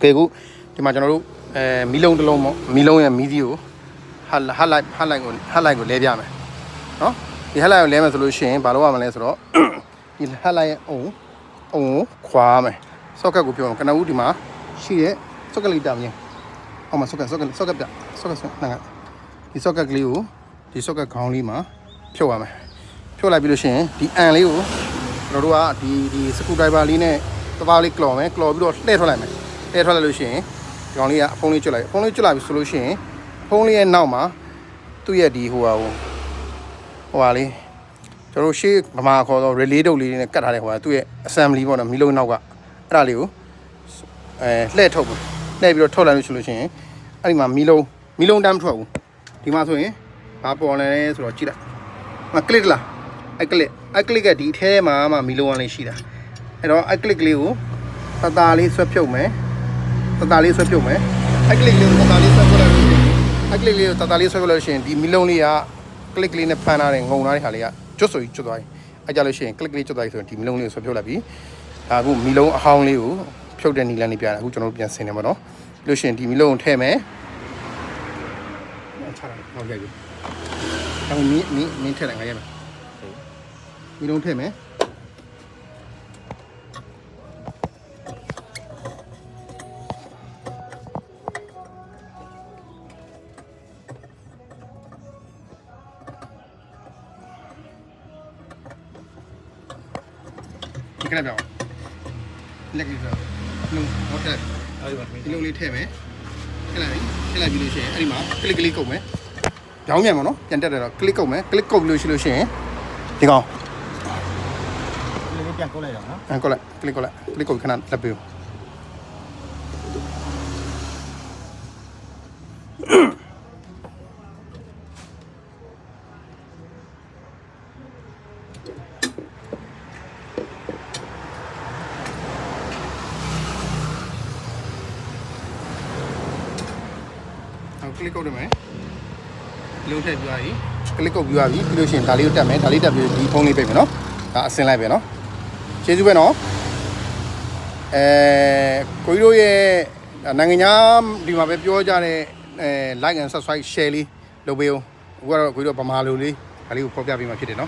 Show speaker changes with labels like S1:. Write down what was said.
S1: ကဲကိုဒီမှာကျွန်တော်တို့မီးလုံးတစ်လုံးပေါ့မီးလုံးရဲ့မီးကြီးကိုဟတ်လိုက်ကိုလဲပြမယ်နော်ဒီဟတ်လိုက်ကိုလဲမယ်ဆိုလို့ရှိရင်ဘာလုပ်ရမလဲဆိုတော့ဒီဟတ်လိုက်ရဲ့အုံခွာမယ်ဆော့ကတ်ကိုပြောအောင်ကနဦးဒီမှာရှိတဲ့ဆော့ကတ်လေးတာမြင်အောက်မှာဆော့ကတ်ပြဆော့ကတ်နာကဒီဆော့ကတ်ကလေးကိုဒီဆော့ကတ်ခေါင်းလေးမှာဖြုတ်ရမယ်ဖြုတ်လိုက်ပြီးလို့ရှိရင်ဒီအန်လေးကိုကျွန်တော်တို့ကဒီစကူဒရိုက်ဗာလေးနဲ့တဘာလေးကလော်မယ်ကလော်ပြီးတော့လှည့်ထွက်လိုက်မယ်လှည့်ထွက်လိုက်လို့ရှိရင်ဒီကောင်လေးကအဖုံးလေးကျွတ်လိုက်အဖုံးလေးကျွတ်လာပြီဆိုလို့ရှိရင်ဖုံးလေးရဲ့နောက်မှာသူ့ရဲ့ဒီဟိုဟာလေးကျွန်တော်ရှေ့ဗမာခေါ်တော့ relay တုပ်လေးနဲ့ကတ်ထားတဲ့ဟိုဟာသူ့ရဲ့ assembly ပေါ့နော်မီးလုံးနောက်ကအဲ့ဒါလေးကိုလှည့်ထုတ်မယ်လှည့်ပြီးတော့ထုတ်လိုက်လို့ဆိုလို့ရှိရင်အဲ့ဒီမှာမီးလုံးတမ်းမထွက်ဘူးဒီမှာဆိုရင်ဘာပေါ်လဲဆိုတော့ကြည့်လိုက်မကလစ်လားအဲ့ကလစ်ကဒီအထဲမှာမီးလုံးလေးရှိတာအဲ့တော့အဲ့ကလစ်ကလေးကိုတလေးဆွဲဖြုတ်မယ်တလေးဆွဲဖြုတ်မယ်အဲ့ကလစ်လေးကိုတလေးဆွဲဖြုတ်လိုက်လို့အဲ့ကလစ်လေးကိုတလေးဆွဲဖြုတ်လို့ရှိရင်ဒီမီးလုံးလေးကကလစ်လေးနဲ့ဖန်ထားတဲ့ငုံထားတဲ့ဟာလေးကကျွတ်ဆိုပြီးကျွတ်သွားပြီအဲ့ကြလို့ရှိရင်ကလစ်လေးကျွတ်သွားပြီဆိုရင်ဒီမီးလုံးလေးကိုဆွဲဖြုတ်လိုက်ပြီဒါအခုမီးလုံးအဟောင်းလေးကိုဖြုတ်တဲ့နီလန်းလေးပြတာအခုကျွန်တော်တို့ပြန်ဆင်နေပါတော့လို့ရှိရင်ဒီမီးလုံးကိုထည့်မယ်ချတာဟုတ်ကဲ့ပြီအခုမင်းထည့်လိုက်ငါရမယ်မီးလုံးထည့်မယ်ဒီကနေ့ပြောလက်ကလေးဆိုလုံးဟုတ်တယ်ဒီလုံးလေးထည့်မယ်ထည့်လိုက်ပြီးလို့ရှိရင်အဲ့ဒီမှာကလစ်ကုတ်မယ်ကြောင်းမြန်ပါနော်ပြန်တက်တယ်တော့ကလစ်ကုတ်မယ်ကလစ်ကုတ်ပြီးလို့ရှိလို့ရှိရင်ဒီကောင်
S2: လေးပြန်ကုတ်လိုက်တော့နော်
S1: ကုတ်လိုက်ကလစ်ကုတ်ခဏလက်ပေးကလစ်ကုတ်တယ်မယ်လုံးထည့်ပြသွားပြီကလစ်ကုတ်ပြသွားပြီပြီးလို့ရှိရင်ဒါလေးကိုတက်မယ်ဒါလေးတက်ပြီးဒီဖုန်းလေးပိတ်မယ်နော်ဒါအစင်လိုက်ပဲနော်ကျေးဇူးပဲနော်ကိုကြီးတို့ရဲ့နိုင်ငံခြားဒီမှာပဲပြောကြတဲ့like and subscribe share လေးလုပ်ပေးအောင်အခုကတော့ကိုကြီးတို့ဗမာလူလေးဒါလေးကိုဖော်ပြပေးမှဖြစ်တယ်နော်